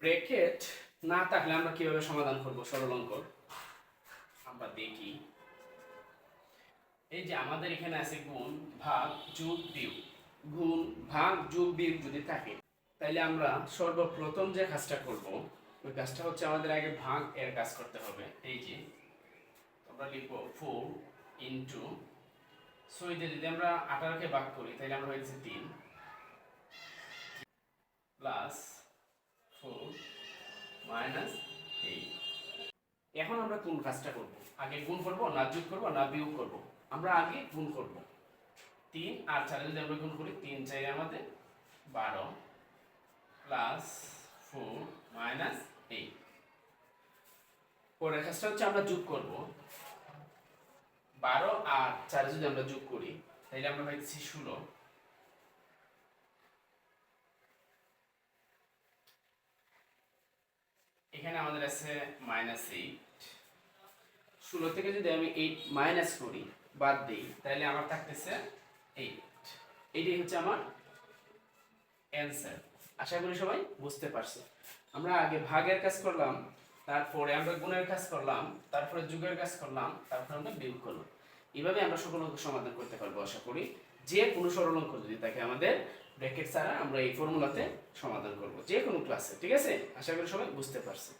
Bracket না থাকলে আমরা কিভাবে সমাধান করব সরল অঙ্ক? আমরা দেখি, এই যে আমাদের এখানে আছে গুণ ভাগ যোগ বিয়োগ। গুণ ভাগ যোগ বিয়োগ যদি থাকে তাহলে আমরা সর্বপ্রথম যে কাজটা করব ওই কাজটা হচ্ছে আমাদের আগে ভাগ এর কাজ করতে হবে। এই যে আমরা লিখব 4 ইন্টু 6 দিয়ে যদি আমরা 18কে ভাগ করি তাহলে আমরা হয়েছে 3 প্লাস 4 মাইনাস 8। এখন আমরা কোন কাজটা করব? আগে গুণ করব না যোগ করব না বিয়োগ করব? আমরা আগে গুণ করব। 3 আর 4 যদি আমরা গুণ করি 3 4 আমাদের 12 প্লাস 4 মাইনাস 8। পরের কাজটা হচ্ছে আমরা যোগ করব। 12 আর 4 যদি আমরা যোগ করি তাহলে আমরা পাইছি 16। এখানে আমাদের আছে -8। 16 থেকে যদি আমি 8 মাইনাস করি, বাদ দিই, তাহলে আমার থাকতেছে 8। এটাই হচ্ছে আমার অ্যান্সার। আশা করি সবাই বুঝতে পারছে। আমরা আগে ভাগের কাজ করলাম, তারপরে আমরা গুণের কাজ করলাম, তারপরে যোগের কাজ করলাম, তারপরে আমরা বিয়োগ করলাম। এইভাবে আমরা সকল অঙ্ক সমাধান করতে পারবো আশা করি। যে কোনো সরল অঙ্ক যদি থাকে আমাদের ব্র্যাকেট ছাড়া আমরা এই ফর্মুলাতে সমাধান করব যে কোনো ক্লাসে। ঠিক আছে? আশা করি সবাই বুঝতে পারছে।